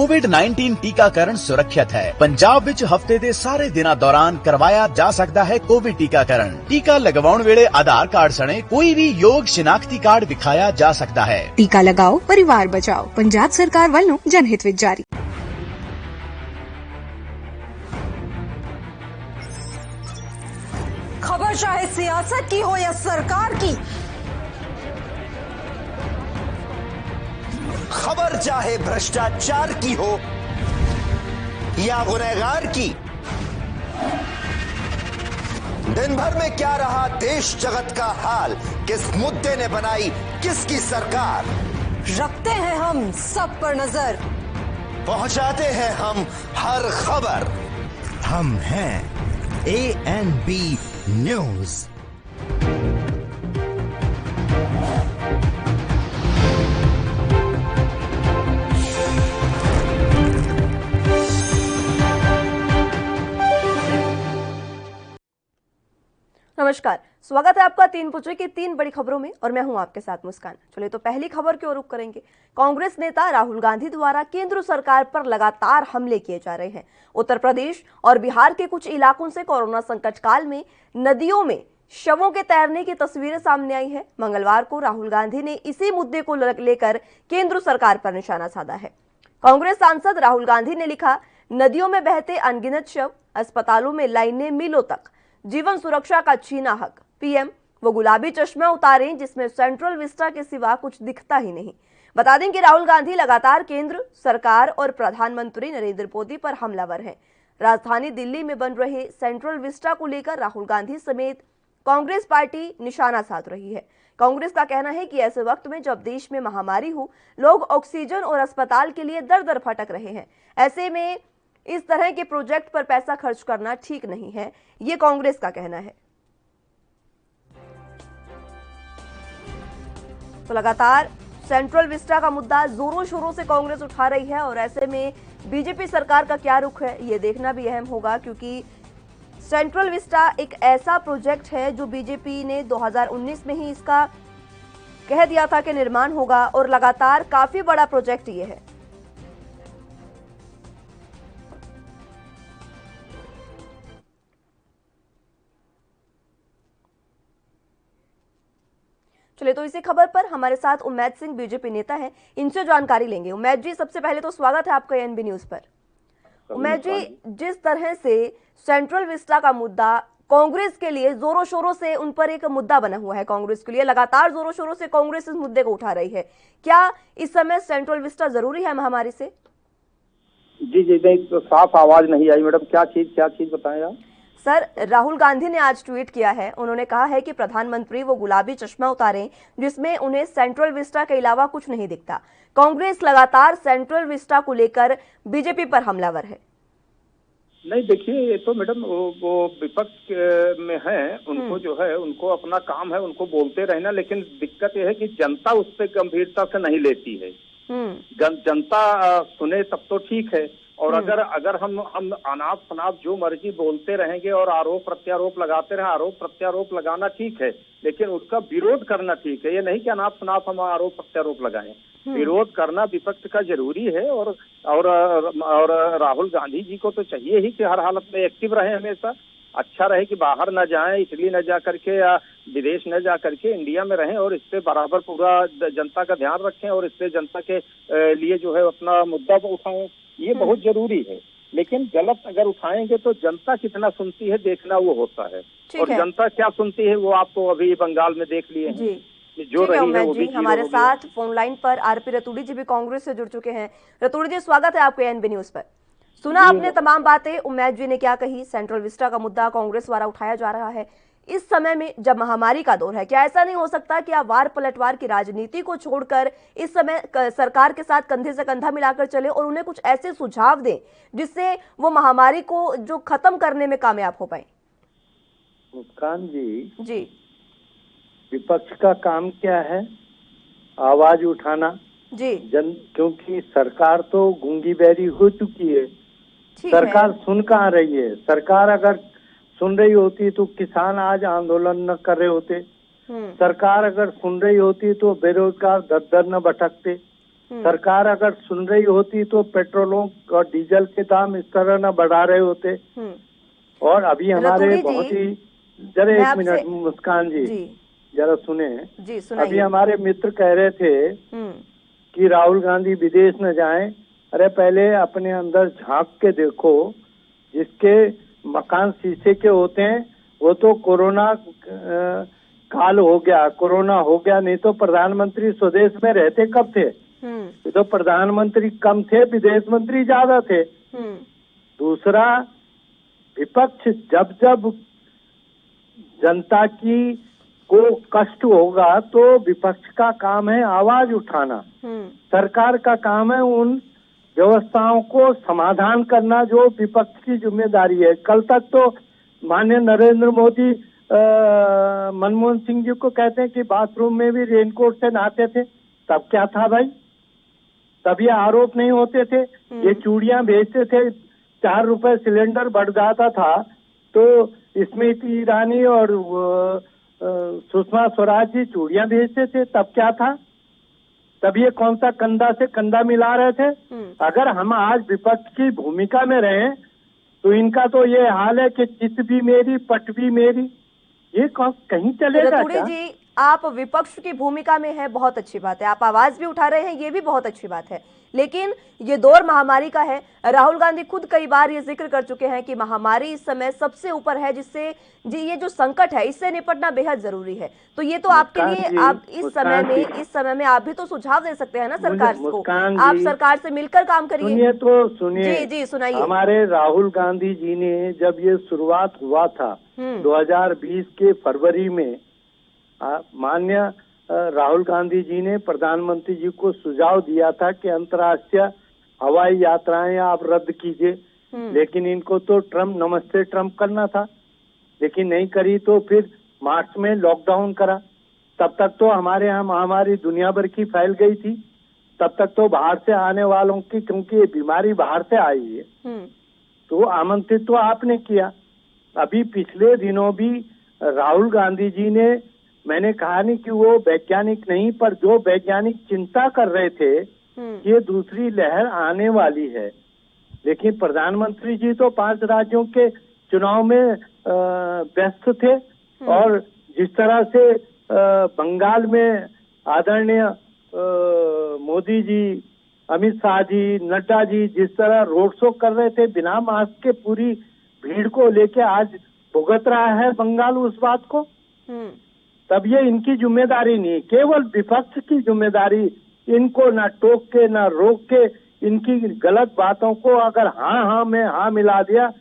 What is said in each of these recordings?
कोविड-19 टीकाकरण सुरक्षित है। पंजाब विच हफ्ते दे सारे दिनां दौरान करवाया जा सकता है कोविड टीकाकरण। टीका लगवाउण वेले आधार कार्ड सने कोई भी योग शिनाख्ती कार्ड दिखाया जा सकता है। टीका लगाओ, परिवार बचाओ। पंजाब सरकार वालों जनहित विच जारी। खबर चाहे सियासत की हो या सरकार की, खबर चाहे भ्रष्टाचार की हो या गुनहगार की, दिन भर में क्या रहा देश जगत का हाल, किस मुद्दे ने बनाई किसकी सरकार, रखते हैं हम सब पर नजर, पहुंचाते हैं हम हर खबर। हम हैं ANB न्यूज। नमस्कार, स्वागत है आपका 3 बजे की 3 बड़ी खबरों में और मैं हूं आपके साथ मुस्कान। चलिए तो पहली खबर की ओर रुख करेंगे। कांग्रेस नेता राहुल गांधी द्वारा केंद्र सरकार पर लगातार हमले किए जा रहे हैं। उत्तर प्रदेश और बिहार के कुछ इलाकों से कोरोना संकट काल में नदियों में शवों के तैरने की तस्वीरें सामने आई है। मंगलवार को राहुल गांधी ने इसी मुद्दे को लेकर केंद्र सरकार पर निशाना साधा है। कांग्रेस सांसद राहुल गांधी ने लिखा, नदियों में बहते अनगिनत शव, अस्पतालों में लाइनें, मीलों तक जीवन सुरक्षा का छीना हक। पीएम वो गुलाबी चश्मा उतारें जिसमें सेंट्रल विस्टा के सिवा कुछ दिखता ही नहीं। बता दें कि राहुल गांधी लगातार केंद्र सरकार और प्रधानमंत्री नरेंद्र मोदी पर हमलावर हैं। राजधानी दिल्ली में बन रहे सेंट्रल विस्टा को लेकर राहुल गांधी समेत कांग्रेस पार्टी निशाना साध रही है। कांग्रेस का कहना है कि ऐसे वक्त में जब देश में महामारी हो, लोग ऑक्सीजन और अस्पताल के लिए दर दर भटक रहे हैं। ऐसे में इस तरह के प्रोजेक्ट पर पैसा खर्च करना ठीक नहीं है, ये कांग्रेस का कहना है। तो लगातार सेंट्रल विस्टा का मुद्दा जोरों शोरों से कांग्रेस उठा रही है और ऐसे में बीजेपी सरकार का क्या रुख है ये देखना भी अहम होगा, क्योंकि सेंट्रल विस्टा एक ऐसा प्रोजेक्ट है जो बीजेपी ने 2019 में ही इसका कह दिया था कि निर्माण होगा और लगातार काफी बड़ा प्रोजेक्ट ये है। चलिए तो इसी खबर पर हमारे साथ उम्मैद सिंह बीजेपी नेता हैं, इनसे जानकारी लेंगे। उम्मैद जी, सबसे पहले तो स्वागत है आपका ANB न्यूज पर। उम्मैद जी, जिस तरह से सेंट्रल विस्टा का मुद्दा कांग्रेस के लिए जोरों शोरों से उन पर एक मुद्दा बना हुआ है, कांग्रेस के लिए लगातार जोरों शोरों से कांग्रेस इस मुद्दे को उठा रही है, क्या इस समय सेंट्रल विस्टा जरूरी है महामारी से? जी जी नहीं, तो साफ आवाज नहीं आई मैडम, क्या चीज बताएं आप? सर, राहुल गांधी ने आज ट्वीट किया है। उन्होंने कहा है कि प्रधानमंत्री वो गुलाबी चश्मा उतारें जिसमें उन्हें सेंट्रल विस्टा के अलावा कुछ नहीं दिखता। कांग्रेस लगातार सेंट्रल विस्टा को लेकर बीजेपी पर हमलावर है। नहीं देखिए, ये तो मैडम वो विपक्ष में है, उनको जो है उनको अपना काम है, उनको बोलते रहना, लेकिन दिक्कत यह है कि जनता उस पर गंभीरता से नहीं लेती है। जनता सुने तब तो ठीक है, और अगर हम अनाप शनाप जो मर्जी बोलते रहेंगे और आरोप प्रत्यारोप लगाते रहे, आरोप प्रत्यारोप लगाना ठीक है, लेकिन उसका विरोध करना ठीक है। ये नहीं कि अनाप शनाप हम आरोप प्रत्यारोप लगाएं, विरोध करना विपक्ष का जरूरी है। और राहुल गांधी जी को तो चाहिए ही कि हर हालत में एक्टिव रहे, हमेशा अच्छा रहे कि बाहर न जाएं, इटली न जा करके या विदेश न जा करके इंडिया में रहें और इससे बराबर पूरा जनता का ध्यान रखें और इससे जनता के लिए जो है अपना मुद्दा उठाएं, ये बहुत जरूरी है। लेकिन गलत अगर उठाएंगे तो जनता कितना सुनती है देखना वो होता है, और जनता क्या सुनती है वो आपको अभी बंगाल में देख लिए हैं। जो रही है वो भी हमारे साथ फोन लाइन पर आरपी रतूड़ी जी भी कांग्रेस से जुड़ चुके हैं। रतूड़ी जी, स्वागत है आपको ANB न्यूज पर। सुना आपने तमाम बातें, उम्मैद जी ने क्या कही, सेंट्रल विस्टा का मुद्दा कांग्रेस द्वारा उठाया जा रहा है इस समय में जब महामारी का दौर है। क्या ऐसा नहीं हो सकता कि आप वार पलटवार की राजनीति को छोड़कर इस समय सरकार के साथ कंधे से कंधा मिलाकर चले और उन्हें कुछ ऐसे सुझाव दें जिससे वो महामारी को जो खत्म करने में कामयाब हो पाए? मुस्कान जी, विपक्ष का काम क्या है? आवाज उठाना जी। क्योंकि सरकार तो गूंगी बैरी हो चुकी है, सरकार सुन कहाँ रही है? सरकार अगर सुन रही होती तो किसान आज आंदोलन न कर रहे होते, सरकार अगर सुन रही होती तो बेरोजगार दर दर न भटकते, सरकार अगर सुन रही होती तो पेट्रोलों और डीजल के दाम इस तरह न बढ़ा रहे होते। और अभी हमारे बहुत ही, जरा एक मिनट मुस्कान जी जरा सुने जी, अभी हमारे मित्र कह रहे थे कि राहुल गांधी विदेश न जाएं। अरे पहले अपने अंदर झांक के देखो, जिसके मकान शीशे के होते हैं वो तो कोरोना काल हो गया, कोरोना हो गया, नहीं तो प्रधानमंत्री स्वदेश में रहते कब थे? ये तो प्रधानमंत्री कम थे, विदेश मंत्री ज्यादा थे। दूसरा, विपक्ष जब जब जनता की को कष्ट होगा तो विपक्ष का काम है आवाज उठाना, सरकार का काम है उन व्यवस्थाओं को समाधान करना जो विपक्ष की जिम्मेदारी है। कल तक तो माननीय नरेंद्र मोदी मनमोहन सिंह जी को कहते हैं कि बाथरूम में भी रेनकोट से नहाते थे, तब क्या था भाई? तब ये आरोप नहीं होते थे। ये चूड़ियां बेचते थे, 4 रुपए सिलेंडर बढ़ जाता था तो स्मृति ईरानी और सुषमा स्वराज जी चूड़ियां बेचते थे, तब क्या था? तब ये कौन सा कंधा से कंधा मिला रहे थे? अगर हम आज विपक्ष की भूमिका में रहें तो इनका तो ये हाल है कि चित भी मेरी पट भी मेरी, ये कहीं चलेगा क्या? जी, आप विपक्ष की भूमिका में है, बहुत अच्छी बात है, आप आवाज भी उठा रहे हैं, ये भी बहुत अच्छी बात है, लेकिन ये दौर महामारी का है। राहुल गांधी खुद कई बार ये जिक्र कर चुके हैं कि महामारी इस समय सबसे ऊपर है, जिससे ये जो संकट है इससे निपटना बेहद जरूरी है। तो ये तो आपके लिए, आप इस समय में आप भी तो सुझाव दे सकते हैं ना सरकार को, आप सरकार से मिलकर काम करिए। सुनिए तो सुनिए, जी सुनाइए। हमारे राहुल गांधी जी ने जब ये शुरुआत हुआ था 2020 के फरवरी में, माननीय राहुल गांधी जी ने प्रधानमंत्री जी को सुझाव दिया था कि अंतर्राष्ट्रीय हवाई यात्राएं आप रद्द कीजिए, लेकिन इनको तो ट्रम्प नमस्ते ट्रम्प करना था, लेकिन नहीं करी। तो फिर मार्च में लॉकडाउन करा। तब तक तो हमारे यहाँ महामारी दुनिया भर की फैल गई थी, तब तक तो बाहर से आने वालों की, क्योंकि ये बीमारी बाहर से आई है, तो आमंत्रित तो आपने किया। अभी पिछले दिनों भी राहुल गांधी जी ने, मैंने कहा नहीं कि वो वैज्ञानिक नहीं, पर जो वैज्ञानिक चिंता कर रहे थे कि ये दूसरी लहर आने वाली है, लेकिन प्रधानमंत्री जी तो 5 राज्यों के चुनाव में व्यस्त थे। और जिस तरह से बंगाल में आदरणीय मोदी जी, अमित शाह जी, नड्डा जी जिस तरह रोड शो कर रहे थे बिना मास्क के, पूरी भीड़ को लेके आज भुगत रहा है बंगाल उस बात को। तब ये इनकी जिम्मेदारी नहीं, केवल विपक्ष की जिम्मेदारी, इनको ना टोक के ना रोक के, इनकी गलत बातों को अगर हाँ में हाँ मिला दिया।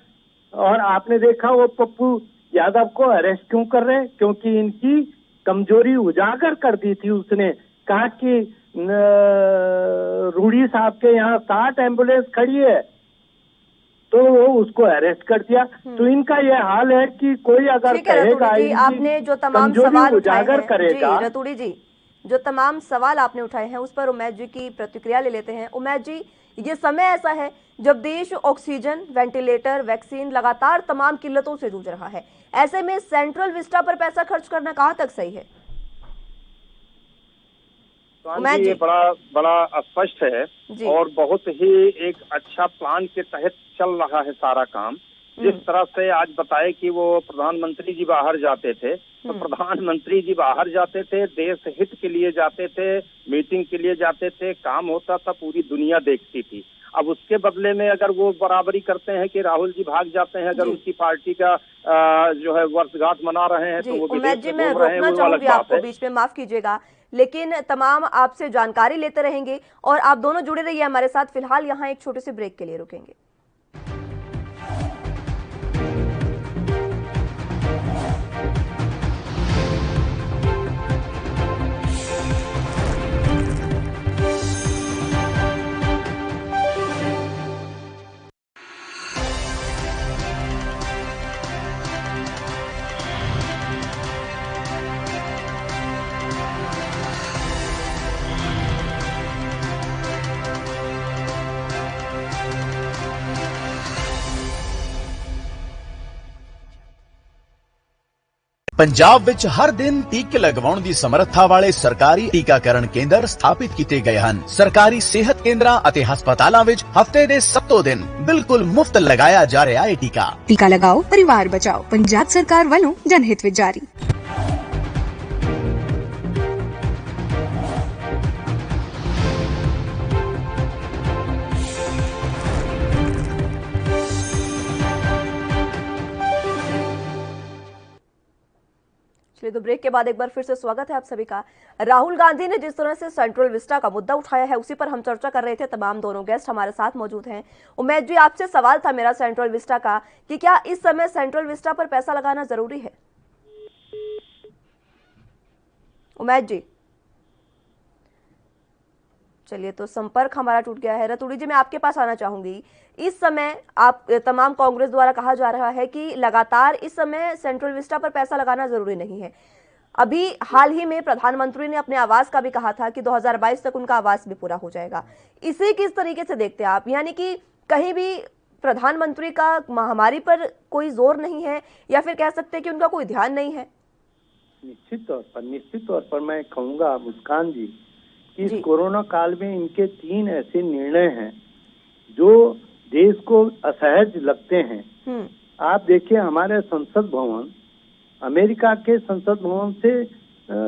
और आपने देखा वो पप्पू यादव को अरेस्ट क्यों कर रहे हैं? क्योंकि इनकी कमजोरी उजागर कर दी थी। उसने कहा कि रूढ़ी साहब के यहाँ 60 एम्बुलेंस खड़ी है, तो वो उसको अरेस्ट कर दिया। तो इनका ये हाल है कि कोई अगर कहेगा, आपने जो तमाम सवाल उजागर करेगा, रतूड़ी जी जो तमाम सवाल आपने उठाए हैं उस पर उमैद जी की प्रतिक्रिया ले लेते हैं। उमैद जी, ये समय ऐसा है जब देश ऑक्सीजन, वेंटिलेटर, वैक्सीन लगातार तमाम किल्लतों से जूझ रहा है, ऐसे में सेंट्रल विस्टा पर पैसा खर्च करना कहाँ तक सही है? ये बड़ा स्पष्ट है और बहुत ही एक अच्छा प्लान के तहत चल रहा है सारा काम। जिस तरह से आज बताए कि वो प्रधानमंत्री जी बाहर जाते थे, तो प्रधानमंत्री जी बाहर जाते थे, देश हित के लिए जाते थे, मीटिंग के लिए जाते थे, काम होता था, पूरी दुनिया देखती थी। अब उसके बदले में अगर वो बराबरी करते हैं कि राहुल जी भाग जाते हैं, अगर उनकी पार्टी का जो है वर्षगांठ मना रहे हैं, तो वो विदेश में घूम रहे हैं, वो अलग बात है। बीच में माफ कीजिएगा, लेकिन तमाम आपसे जानकारी लेते रहेंगे और आप दोनों जुड़े रहिए हमारे साथ। फिलहाल यहाँ एक छोटे से ब्रेक के लिए रुकेंगे। पंजाब विच हर दिन टीके लगवाउण दी समर्था वाले सरकारी टीकाकरण केंद्र स्थापित कीते गए हन। सरकारी सेहत केंद्रां ਅਤੇ ਹਸਪਤਾਲਾਂ ਵਿੱਚ ਹਫਤੇ ਦੇ 7 ਦਿਨ ਬਿਲਕੁਲ ਮੁਫਤ ਲਗਾਇਆ ਜਾ ਰਿਹਾ ਹੈ ਟੀਕਾ। टीका लगाओ परिवार बचाओ पंजाब सरकार वालों जनहित विच जारी। चलिए तो ब्रेक के बाद एक बार फिर से स्वागत है आप सभी का। राहुल गांधी ने जिस तरह से सेंट्रल विस्टा का मुद्दा उठाया है उसी पर हम चर्चा कर रहे थे। तमाम दोनों गेस्ट हमारे साथ मौजूद हैं। उमेश जी, आपसे सवाल था मेरा सेंट्रल विस्टा का कि क्या इस समय सेंट्रल विस्टा पर पैसा लगाना जरूरी है? उमेश जी, चलिए तो संपर्क हमारा टूट गया है। रतूड़ी जी, मैं आपके पास आना चाहूंगी। इस समय आप तमाम कांग्रेस द्वारा कहा जा रहा है कि लगातार इस समय सेंट्रल विस्टा पर पैसा लगाना जरूरी नहीं है। अभी हाल ही में प्रधानमंत्री ने अपने आवास का भी कहा था कि 2022 तक उनका आवास भी पूरा हो जाएगा। इसे किस तरीके से देखते हैं आप? यानी कि कहीं भी प्रधानमंत्री का महामारी पर कोई जोर नहीं है या फिर कह सकते हैं कि उनका कोई ध्यान नहीं है? निश्चित तौर पर मैं कहूँगा मुस्कान जी, इस कोरोना काल में इनके 3 ऐसे निर्णय हैं जो देश को असहज लगते हैं। आप देखिए, हमारे संसद भवन, अमेरिका के संसद भवन से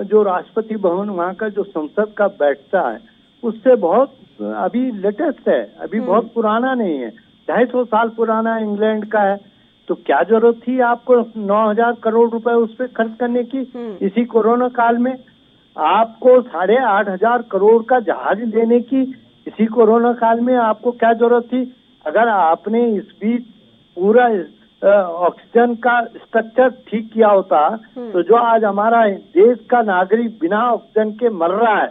जो राष्ट्रपति भवन, वहाँ का जो संसद का बैठता है उससे बहुत अभी लेटेस्ट है, अभी बहुत पुराना नहीं है, 250 साल पुराना इंग्लैंड का है। तो क्या जरूरत थी आपको 9,000 करोड़ रुपए उस पर खर्च करने की इसी कोरोना काल में? आपको 8,500 करोड़ का जहाज लेने की इसी कोरोना काल में आपको क्या जरूरत थी? अगर आपने इस बीच पूरा ऑक्सीजन का स्ट्रक्चर ठीक किया होता तो जो आज हमारा देश का नागरिक बिना ऑक्सीजन के मर रहा है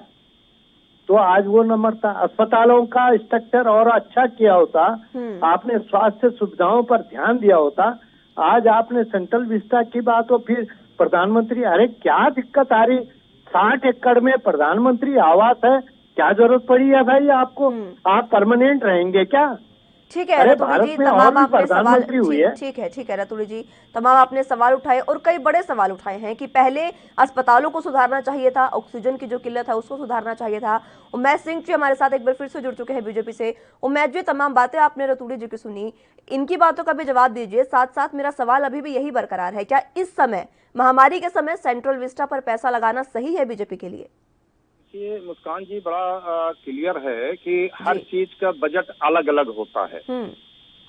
तो आज वो न मरता। अस्पतालों का स्ट्रक्चर और अच्छा किया होता, आपने स्वास्थ्य सुविधाओं पर ध्यान दिया होता। आज आपने सेंट्रल विस्टा की बात हो, फिर प्रधानमंत्री, अरे क्या दिक्कत आ रही? 60 एकड़ में प्रधानमंत्री आवास है, क्या जरूरत पड़ी है भाई आपको? आप परमानेंट रहेंगे क्या? ठीक है रतूड़ी जी, तमाम आपने सवाल, ठीक है रतूड़ी जी, तमाम आपने सवाल उठाए और कई बड़े सवाल उठाए हैं कि पहले अस्पतालों को सुधारना चाहिए था, ऑक्सीजन की जो किल्लत है उसको सुधारना चाहिए था। उमेश सिंह जी हमारे साथ एक बार फिर से जुड़ चुके हैं बीजेपी से। उमेश जी, तमाम बातें आपने रतूड़ी जी की सुनी, इनकी बातों का भी जवाब दीजिए। साथ साथ मेरा सवाल अभी भी यही बरकरार है, क्या इस समय महामारी के समय सेंट्रल विस्टा पर पैसा लगाना सही है बीजेपी के लिए? ये मुस्कान जी, बड़ा क्लियर है कि हर चीज का बजट अलग अलग होता है।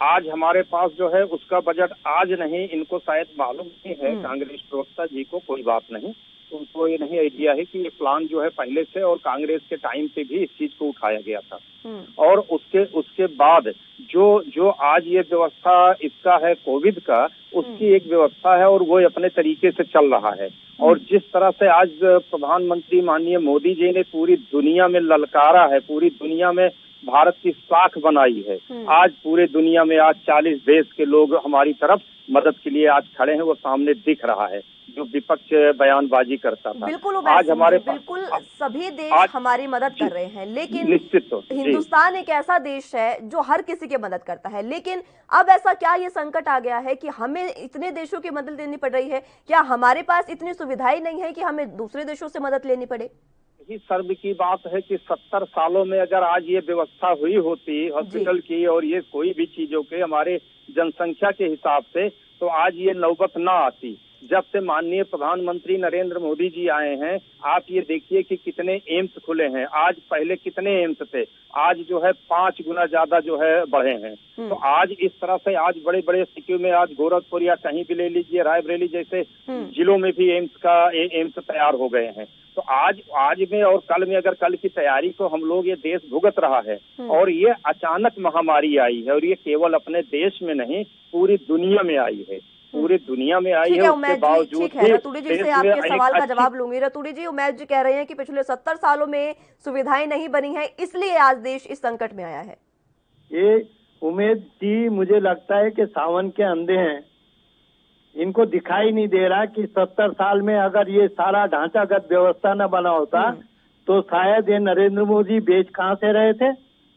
आज हमारे पास जो है उसका बजट आज नहीं, इनको शायद मालूम नहीं है कांग्रेस प्रवक्ता जी को, कोई बात नहीं, उनको ये नहीं आइडिया है कि ये प्लान जो है पहले से और कांग्रेस के टाइम पे भी इस चीज को उठाया गया था। और उसके बाद जो आज ये व्यवस्था इसका है कोविड का, उसकी एक व्यवस्था है और वो अपने तरीके से चल रहा है। और जिस तरह से आज प्रधानमंत्री माननीय मोदी जी ने पूरी दुनिया में ललकारा है, पूरी दुनिया में भारत की साख बनाई है, आज पूरे दुनिया में आज 40 देश के लोग हमारी तरफ मदद के लिए आज खड़े हैं, वो सामने दिख रहा है जो विपक्ष बयानबाजी करता था। बिल्कुल आज हमारे बिल्कुल सभी देश हमारी मदद कर रहे हैं, लेकिन निश्चित हिंदुस्तान एक ऐसा देश है जो हर किसी की मदद करता है। लेकिन अब ऐसा क्या ये संकट आ गया है कि हमें इतने देशों की मदद लेनी पड़ रही है? क्या हमारे पास इतनी सुविधाएं नहीं है कि हमें दूसरे देशों से मदद लेनी पड़े? यही सर्व की बात है कि 70 सालों में अगर आज ये व्यवस्था हुई होती हॉस्पिटल की और ये कोई भी चीजों के हमारे जनसंख्या के हिसाब से, तो आज ये नौबत ना आती। जब से माननीय प्रधानमंत्री नरेंद्र मोदी जी आए हैं, आप ये देखिए कि कितने एम्स खुले हैं। आज पहले कितने एम्स थे, आज जो है 5 गुना ज्यादा जो है बढ़े हैं। तो आज इस तरह से आज बड़े बड़े सिटी में, आज गोरखपुर या कहीं भी ले लीजिए, रायबरेली जैसे जिलों में भी एम्स तैयार हो गए हैं। तो आज में और कल में, अगर कल की तैयारी को हम लोग, ये देश भुगत रहा है और ये अचानक महामारी आई है और ये केवल अपने देश में नहीं पूरी दुनिया में आई है, पूरी दुनिया में आई है। उसके बावजूद रतूड़ी जी से आपके सवाल का जवाब लूंगी। रतूड़ी जी, उमेश जी कह रहे हैं कि पिछले 70 सालों में सुविधाएं नहीं बनी है, इसलिए आज देश इस संकट में आया है। ये उमेश जी, मुझे लगता है कि सावन के अंधे हैं, इनको दिखाई नहीं दे रहा कि 70 साल में अगर ये सारा ढांचागत व्यवस्था न बना होता तो शायद ये नरेंद्र मोदी बेच कहाँ से रहे थे?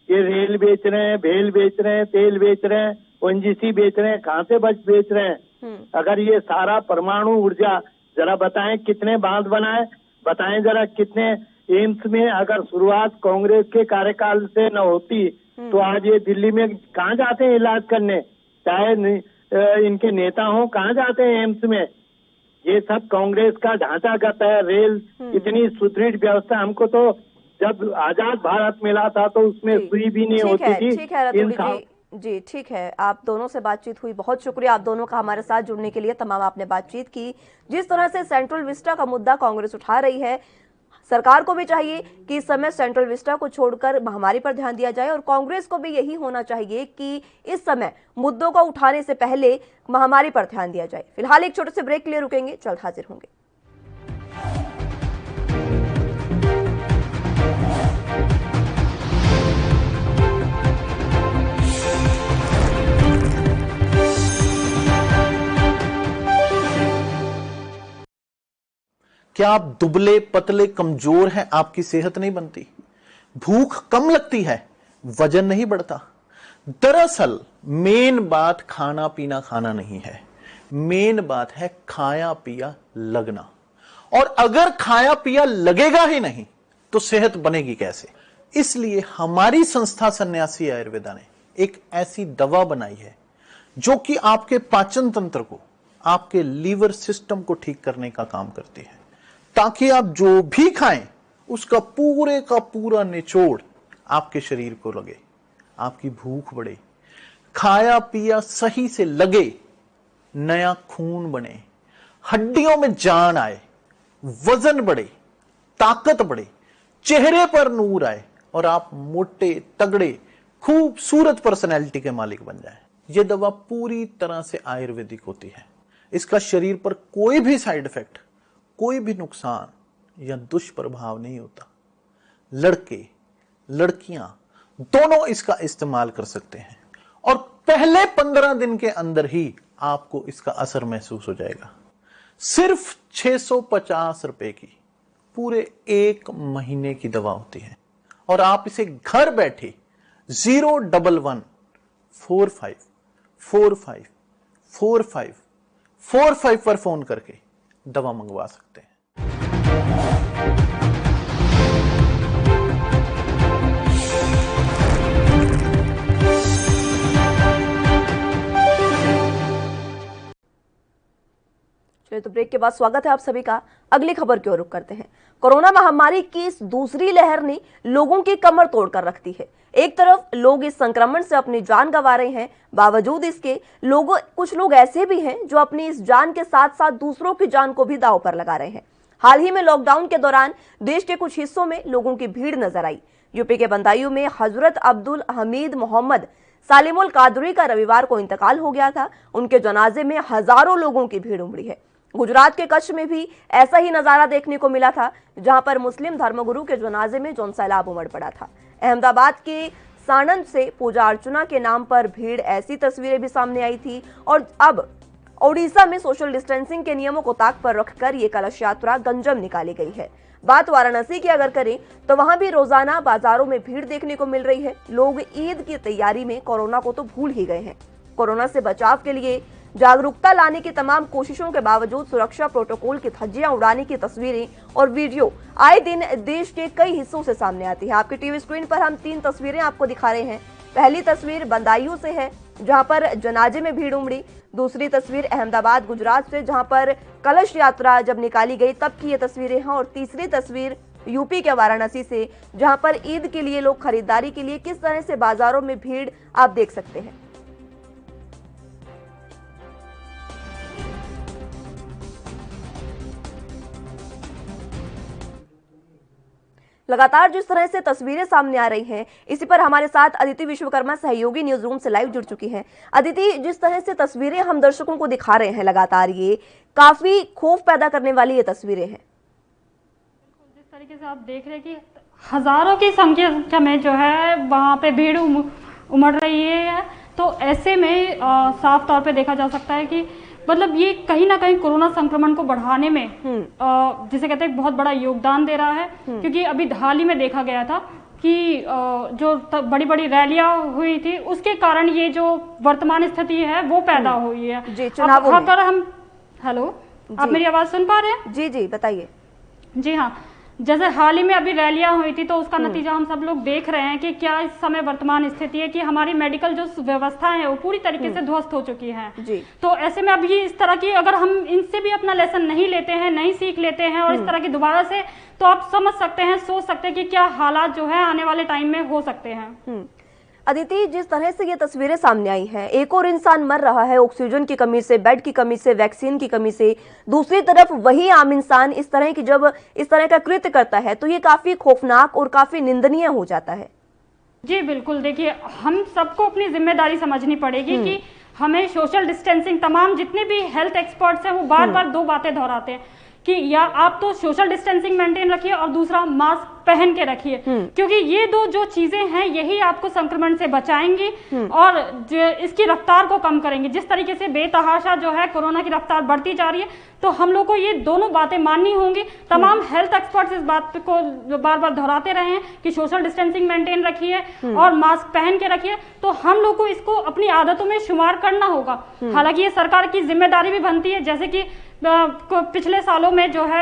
ये रेल बेच रहे हैं, भेल बेच रहे हैं, तेल बेच रहे हैं, ओएनजीसी बेच रहे हैं, कहाँ से बेच रहे हैं? अगर ये सारा परमाणु ऊर्जा जरा बताएं कितने बांध बनाए, बताएं जरा कितने एम्स में अगर शुरुआत कांग्रेस के कार्यकाल से न होती तो आज ये दिल्ली में कहाँ जाते हैं इलाज करने, चाहे इनके नेता हो, कहाँ जाते हैं एम्स में। ये सब कांग्रेस का ढांचागत है। रेल इतनी सुदृढ़ व्यवस्था, हमको तो जब आजाद भारत मिला था तो उसमें सुई भी नहीं होती थी। ठीक है रतुड़ी जी, ठीक है, आप दोनों से बातचीत हुई, बहुत शुक्रिया आप दोनों का हमारे साथ जुड़ने के लिए। तमाम आपने बातचीत की। जिस तरह से सेंट्रल विस्टा का मुद्दा कांग्रेस उठा रही है, सरकार को भी चाहिए कि इस समय सेंट्रल विस्टा को छोड़कर महामारी पर ध्यान दिया जाए, और कांग्रेस को भी यही होना चाहिए कि इस समय मुद्दों को उठाने से पहले महामारी पर ध्यान दिया जाए। फिलहाल एक छोटे से ब्रेक के लिए रुकेंगे, जल्द हाजिर होंगे। क्या आप दुबले पतले कमजोर हैं, आपकी सेहत नहीं बनती, भूख कम लगती है, वजन नहीं बढ़ता? दरअसल मेन बात खाना पीना खाना नहीं है, मेन बात है खाया पिया लगना। और अगर खाया पिया लगेगा ही नहीं तो सेहत बनेगी कैसे? इसलिए हमारी संस्था सन्यासी आयुर्वेदा ने एक ऐसी दवा बनाई है जो कि आपके पाचन तंत्र को, आपके लीवर सिस्टम को ठीक करने का काम करती है, ताकि आप जो भी खाएं उसका पूरे का पूरा निचोड़ आपके शरीर को लगे, आपकी भूख बढ़े, खाया पिया सही से लगे, नया खून बने, हड्डियों में जान आए, वजन बढ़े, ताकत बढ़े, चेहरे पर नूर आए और आप मोटे तगड़े खूबसूरत पर्सनैलिटी के मालिक बन जाएं। यह दवा पूरी तरह से आयुर्वेदिक होती है। इसका शरीर पर कोई भी साइड इफेक्ट, कोई भी नुकसान या दुष्प्रभाव नहीं होता। लड़के लड़कियां दोनों इसका इस्तेमाल कर सकते हैं और पहले 15 दिन के अंदर ही आपको इसका असर महसूस हो जाएगा। सिर्फ 650 रुपए की पूरे 1 महीने की दवा होती है और आप इसे घर बैठे 01145454545 पर फोन करके दवा मंगवा सकते हैं। चलिए, तो ब्रेक के बाद स्वागत है आप सभी का। अगली खबर की ओर रुख करते हैं। कोरोना महामारी की इस दूसरी लहर ने लोगों की कमर तोड़कर रख दी है। एक तरफ लोग इस संक्रमण से अपनी जान गंवा रहे हैं, बावजूद इसके कुछ लोग ऐसे भी हैं जो अपनी इस जान के साथ साथ दूसरों की जान को भी दांव पर लगा रहे हैं। हाल ही में लॉकडाउन के दौरान देश के कुछ हिस्सों में लोगों की भीड़ नजर आई। यूपी के बदायूं में हजरत अब्दुल हमीद मोहम्मद सालिमुल कादरी का रविवार को इंतकाल हो गया था। उनके जनाजे में हजारों लोगों की भीड़ उमड़ी है। गुजरात के कच्छ में भी ऐसा ही नजारा देखने को मिला था, जहां पर मुस्लिम धर्मगुरु के जनाजे में जौन सैलाब उमड़ पड़ा था। अहमदाबाद के साणंद से पूजा अर्चना के नाम पर भीड़, ऐसी तस्वीरें भी सामने आई थी। और अब ओडिशा में सोशल डिस्टेंसिंग के नियमों को ताक पर रखकर ये कलश यात्रा गंजम निकाली गई है। बात वाराणसी की अगर करें तो वहां भी रोजाना बाजारों में भीड़ देखने को मिल रही है। लोग ईद की तैयारी में कोरोना को तो भूल ही गए हैं। कोरोना से बचाव के लिए जागरूकता लाने की तमाम कोशिशों के बावजूद सुरक्षा प्रोटोकॉल की धज्जियां उड़ाने की तस्वीरें और वीडियो आए दिन देश के कई हिस्सों से सामने आती है। आपकी टीवी स्क्रीन पर हम 3 तस्वीरें आपको दिखा रहे हैं। पहली तस्वीर बदायूं से है, जहां पर जनाजे में भीड़ उमड़ी। दूसरी तस्वीर अहमदाबाद गुजरात से, जहां पर कलश यात्रा जब निकाली गई तब की ये तस्वीरें हैं। और तीसरी तस्वीर यूपी के वाराणसी से, जहां पर ईद के लिए लोग खरीदारी के लिए किस तरह से बाजारों में भीड़ आप देख सकते हैं। लगातार जिस तरह से तस्वीरें सामने आ रही हैं, इसी पर हमारे साथ अदिति विश्वकर्मा सहयोगी न्यूज रूम से लाइव जुड़ चुकी हैं। अदिति, जिस तरह से तस्वीरें हम दर्शकों को दिखा रहे हैं लगातार, ये काफी खौफ पैदा करने वाली ये तस्वीरें हैं। जिस तरीके से आप देख रहे हैं कि हजारों की संख्या में जो है वहाँ पे भीड़ उमड़ रही है, तो ऐसे में साफ तौर पे देखा जा सकता है कि मतलब ये कहीं ना कहीं कोरोना संक्रमण को बढ़ाने में जिसे कहते हैं बहुत बड़ा योगदान दे रहा है। क्योंकि अभी हाल ही में देखा गया था कि जो बड़ी बड़ी रैलियां हुई थी, उसके कारण ये जो वर्तमान स्थिति है वो पैदा हुई है। जी, चुनावों में। अगर हम हेलो आप मेरी आवाज सुन पा रहे हैं? जी जी बताइए। जी हाँ, जैसे हाल ही में अभी रैलियां हुई थी तो उसका नतीजा हम सब लोग देख रहे हैं कि क्या इस समय वर्तमान स्थिति है कि हमारी मेडिकल जो व्यवस्था है वो पूरी तरीके से ध्वस्त हो चुकी है। जी। तो ऐसे में अभी इस तरह की अगर हम इनसे भी अपना लेसन नहीं लेते हैं, नहीं सीख लेते हैं और इस तरह की दोबारा से, तो आप समझ सकते हैं, सोच सकते हैं कि क्या हालात जो है आने वाले टाइम में हो सकते हैं। अदिति, जिस तरह से ये तस्वीरें सामने आई हैं, एक और इंसान मर रहा है ऑक्सीजन की कमी से, बेड की कमी से, वैक्सीन की कमी से, दूसरी तरफ वही आम इंसान इस तरह की जब इस तरह का कृत्य करता है तो ये काफी खौफनाक और काफी निंदनीय हो जाता है। जी बिल्कुल, देखिए हम सबको अपनी जिम्मेदारी समझनी पड़ेगी कि हमें सोशल डिस्टेंसिंग, तमाम जितने भी हेल्थ एक्सपर्ट्स हैं वो बार बार दो बातें दोहराते हैं कि या आप तो सोशल डिस्टेंसिंग मेंटेन रखिए और दूसरा मास्क पहन के रखिए, क्योंकि ये दो जो चीजें हैं यही आपको संक्रमण से बचाएंगी और इसकी रफ्तार को कम करेंगे। जिस तरीके से बेतहाशा जो है कोरोना की रफ्तार बढ़ती जा रही है, तो हम लोग को ये दोनों बातें माननी होंगी। तमाम हेल्थ एक्सपर्ट्स इस बात को बार बार दोहराते रहे हैं कि सोशल डिस्टेंसिंग मेंटेन रखिए और मास्क पहन के रखिए, तो हम लोग को इसको अपनी आदतों में शुमार करना होगा। हालांकि ये सरकार की जिम्मेदारी भी बनती है, जैसे कि पिछले सालों में जो है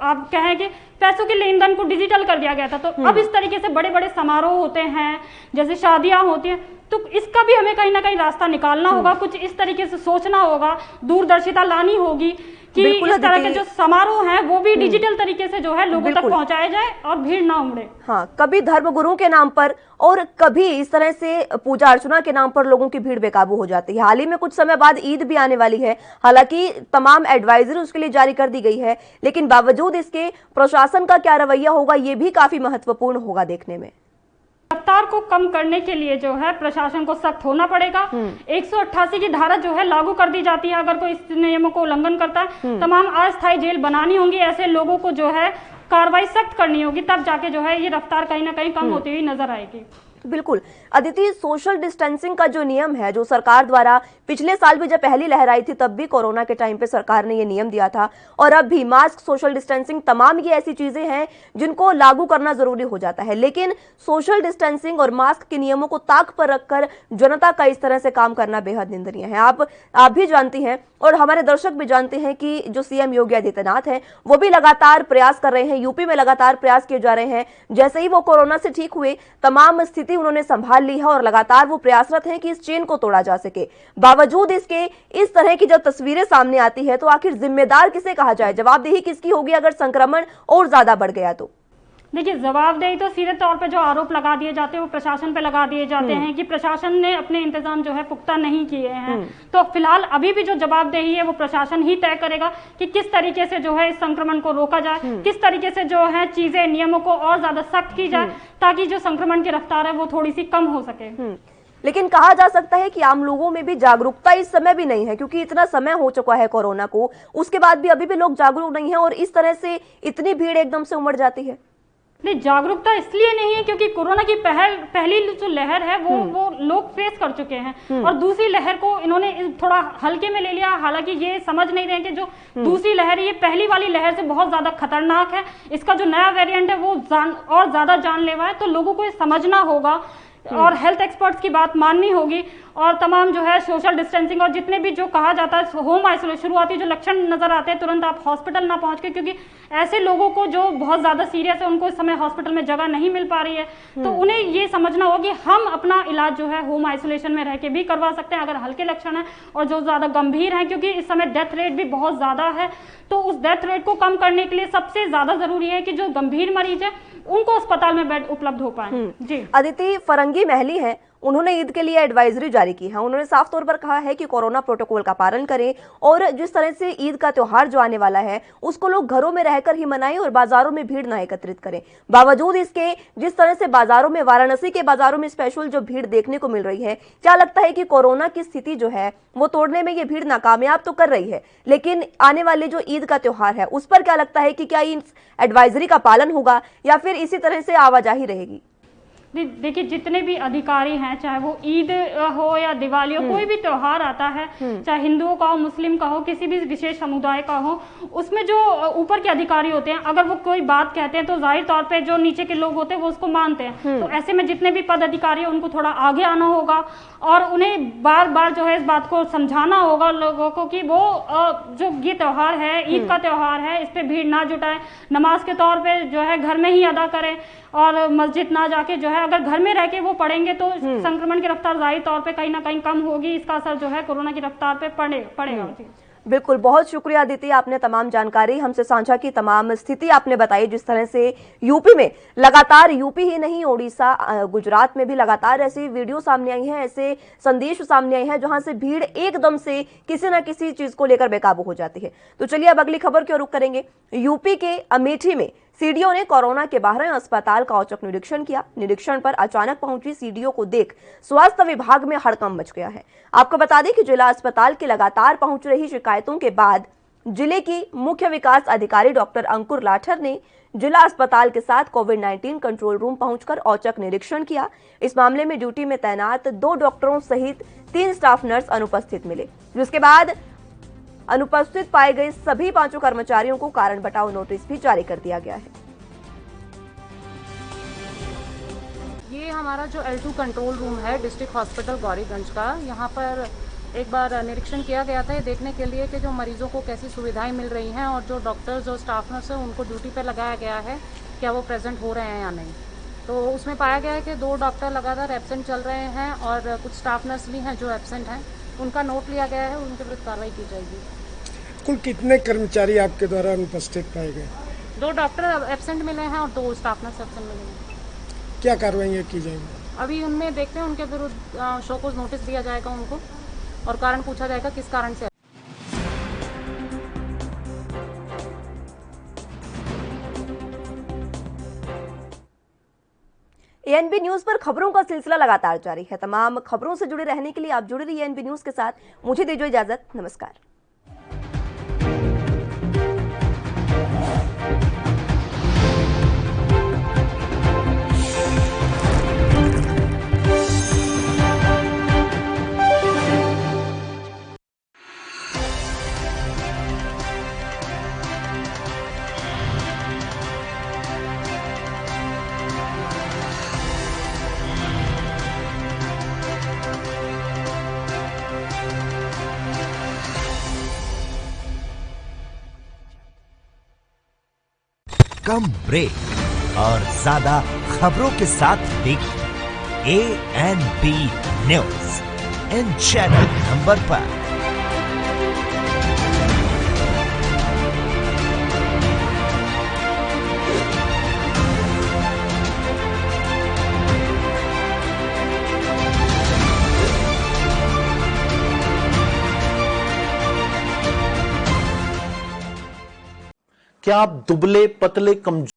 आप कहें कि पैसों के लेन देन को डिजिटल कर दिया गया था, तो अब इस तरीके से बड़े बड़े समारोह होते हैं, जैसे शादियां होती हैं, तो इसका भी हमें कहीं ना कहीं रास्ता निकालना होगा, कुछ इस तरीके से सोचना होगा, दूरदर्शिता लानी होगी कि इस तरह के जो समारोह हैं वो भी डिजिटल तरीके से जो है लोगों तक पहुंचाया जाए और भीड़ ना उमड़े। हाँ, कभी धर्म गुरुओं के नाम पर और कभी इस तरह से पूजा अर्चना के नाम पर लोगों की भीड़ बेकाबू हो जाती है। हाल ही में कुछ समय बाद ईद भी आने वाली है, हालांकि तमाम एडवाइजरी उसके लिए जारी कर दी गई है, लेकिन बावजूद इसके प्रशासन का क्या रवैया होगा ये भी काफी महत्वपूर्ण होगा देखने में। रफ्तार को कम करने के लिए जो है प्रशासन को सख्त होना पड़ेगा। 188 की धारा जो है लागू कर दी जाती है अगर कोई इस नियमों को उल्लंघन करता है। तमाम अस्थायी जेल बनानी होंगी, ऐसे लोगों को जो है कार्रवाई सख्त करनी होगी, तब जाके जो है ये रफ्तार कहीं ना कहीं कम होती हुई नजर आएगी। बिल्कुल अदिति, सोशल डिस्टेंसिंग का जो नियम है, जो सरकार द्वारा पिछले साल भी जब पहली लहर आई थी तब भी कोरोना के टाइम पे सरकार ने ये नियम दिया था, और अब भी मास्क, सोशल डिस्टेंसिंग, तमाम ये ऐसी चीजें हैं जिनको लागू करना जरूरी हो जाता है। लेकिन सोशल डिस्टेंसिंग और मास्क के नियमों को ताक पर रखकर जनता का इस तरह से काम करना बेहद निंदनीय है। आप भी जानती हैं और हमारे दर्शक भी जानते हैं कि जो सीएम योगी आदित्यनाथ हैं वो भी लगातार प्रयास कर रहे हैं, यूपी में लगातार प्रयास किए जा रहे हैं। जैसे ही वो कोरोना से ठीक हुए, तमाम स्थिति उन्होंने संभाल ली है और लगातार वो प्रयासरत हैं कि इस चेन को तोड़ा जा सके। बावजूद इसके इस तरह की जब तस्वीरें सामने आती है तो आखिर जिम्मेदार किसे कहा जाए, जवाबदेही किसकी होगी अगर संक्रमण और ज्यादा बढ़ गया तो? देखिए, जवाबदेही तो सीधे तौर पे जो आरोप लगा दिए जाते हैं वो प्रशासन पे लगा दिए जाते हैं कि प्रशासन ने अपने इंतजाम जो है पुख्ता नहीं किए हैं। तो फिलहाल अभी भी जो जवाबदेही है वो प्रशासन ही तय करेगा कि किस तरीके से जो है इस संक्रमण को रोका जाए, किस तरीके से जो है चीजें, नियमों को और ज्यादा सख्त की जाए ताकि जो संक्रमण की रफ्तार है वो थोड़ी सी कम हो सके। लेकिन कहा जा सकता है कि आम लोगों में भी जागरूकता इस समय भी नहीं है, क्योंकि इतना समय हो चुका है कोरोना को, उसके बाद भी अभी भी लोग जागरूक नहीं है और इस तरह से इतनी भीड़ एकदम से उमड़ जाती है। नहीं, जागरूकता इसलिए नहीं है क्योंकि कोरोना की पहली जो लहर है वो लोग फेस कर चुके हैं और दूसरी लहर को इन्होंने थोड़ा हल्के में ले लिया। हालांकि ये समझ नहीं रहे कि जो दूसरी लहर है ये पहली वाली लहर से बहुत ज्यादा खतरनाक है, इसका जो नया वेरिएंट है वो और ज्यादा जानलेवा है। तो लोगों को ये समझना होगा और हेल्थ एक्सपर्ट्स की बात माननी होगी और तमाम जो है सोशल डिस्टेंसिंग और जितने भी जो कहा जाता है होम आइसोलेशन, शुरुआती जो लक्षण नजर आते हैं तुरंत आप हॉस्पिटल ना पहुंच के, क्योंकि ऐसे लोगों को जो बहुत ज्यादा सीरियस है उनको इस समय हॉस्पिटल में जगह नहीं मिल पा रही है, तो उन्हें ये समझना होगा कि हम अपना इलाज जो है होम आइसोलेशन में रह के भी करवा सकते हैं अगर हल्के लक्षण है और जो ज्यादा गंभीर है, क्योंकि इस समय डेथ रेट भी बहुत ज्यादा है। तो उस डेथ रेट को कम करने के लिए सबसे ज्यादा जरूरी है कि जो गंभीर मरीज है उनको अस्पताल में बेड उपलब्ध हो पाए। जी अदिति, फरंगी महली है, उन्होंने ईद के लिए एडवाइजरी जारी की है। उन्होंने साफ तौर पर कहा है कि कोरोना प्रोटोकॉल का पालन करें और जिस तरह से ईद का त्योहार जो आने वाला है उसको लोग घरों में रहकर ही मनाएं और बाजारों में भीड़ ना एकत्रित करें। बावजूद इसके जिस तरह से बाजारों में, वाराणसी के बाजारों में स्पेशल जो भीड़ देखने को मिल रही है, क्या लगता है कि कोरोना की स्थिति जो है वो तोड़ने में ये भीड़ नाकामयाब तो कर रही है, लेकिन आने वाले जो ईद का त्योहार है उस पर क्या लगता है कि क्या इस एडवाइजरी का पालन होगा या फिर इसी तरह से आवाजाही रहेगी? देखिए जितने भी अधिकारी हैं, चाहे वो ईद हो या दिवाली हो, कोई भी त्योहार आता है, चाहे हिंदुओं का हो, मुस्लिम का हो, किसी भी विशेष समुदाय का हो, उसमें जो ऊपर के अधिकारी होते हैं, अगर वो कोई बात कहते हैं तो जाहिर तौर पे जो नीचे के लोग होते हैं वो उसको मानते हैं। तो ऐसे में जितने भी पद अधिकारी हैं उनको थोड़ा आगे आना होगा और उन्हें बार बार जो है इस बात को समझाना होगा लोगों को कि वो जो ये त्योहार है, ईद का त्योहार है, इस पे भीड़ ना जुटाएं, नमाज के तौर पे जो है घर में ही अदा करें और मस्जिद ना जाके जो है अगर घर में रह के वो पढ़ेंगे तो संक्रमण की रफ्तार जाहिर तौर पे कहीं ना कहीं कम होगी। इसका असर जो है कोरोना की रफ्तार पे पड़ेगा। बिल्कुल, बहुत शुक्रिया अदिति, आपने तमाम जानकारी हमसे साझा की, तमाम स्थिति आपने बताई। जिस तरह से यूपी में लगातार, यूपी ही नहीं उड़ीसा, गुजरात में भी लगातार ऐसी वीडियो सामने आई हैं, ऐसे संदेश सामने आए हैं जहां से भीड़ एकदम से किसी न किसी चीज को लेकर बेकाबू हो जाती है। तो चलिए अब अगली खबर की ओर रुख करेंगे। यूपी के अमेठी में सीडीओ ने कोरोना के 12 अस्पताल का औचक निरीक्षण किया। निरीक्षण पर अचानक पहुंची सीडीओ को देख स्वास्थ्य विभाग में हड़कंप मच गया है। आपको बता दें कि जिला अस्पताल की लगातार पहुंच रही शिकायतों के बाद जिले की मुख्य विकास अधिकारी डॉक्टर अंकुर लाठर ने जिला अस्पताल के साथ कोविड-19 कंट्रोल रूम पहुंचकर औचक निरीक्षण किया। इस मामले में ड्यूटी में तैनात 2 डॉक्टरों सहित 3 स्टाफ नर्स अनुपस्थित मिले, जिसके बाद अनुपस्थित पाए गए सभी 5 कर्मचारियों को कारण बताओ नोटिस भी जारी कर दिया गया है। ये हमारा जो L2 कंट्रोल रूम है डिस्ट्रिक्ट हॉस्पिटल गौरीगंज का, यहाँ पर एक बार निरीक्षण किया गया था ये देखने के लिए कि जो मरीजों को कैसी सुविधाएं मिल रही हैं और जो डॉक्टर्स जो स्टाफ नर्स हैं उनको ड्यूटी पर लगाया गया है, क्या वो प्रेजेंट हो रहे हैं या नहीं। तो उसमें पाया गया है कि 2 डॉक्टर लगातार एब्सेंट चल रहे हैं और कुछ स्टाफ नर्स भी हैं जो एब्सेंट हैं, उनका नोट लिया गया है, उनके विरुद्ध कार्रवाई की जाएगी। कुल कितने कर्मचारी आपके द्वारा अनुपस्थित पाए गए? 2 डॉक्टर एब्सेंट मिले हैं और 2 स्टाफ नर्स एब्सेंट मिले हैं। क्या कार्रवाई की जाएगी? अभी उनमें देखते हैं, उनके विरुद्ध शोकॉज नोटिस दिया जाएगा उनको और कारण पूछा जाएगा किस कारण से। एएनबी न्यूज पर खबरों का सिलसिला लगातार जारी है। तमाम खबरों से जुड़े रहने के लिए आप जुड़े रहिए एएनबी न्यूज के साथ। मुझे दीजिए इजाजत, नमस्कार। कम ब्रेक और ज्यादा खबरों के साथ देखिए ANB news in channel number पर। क्या आप दुबले पतले कमजोर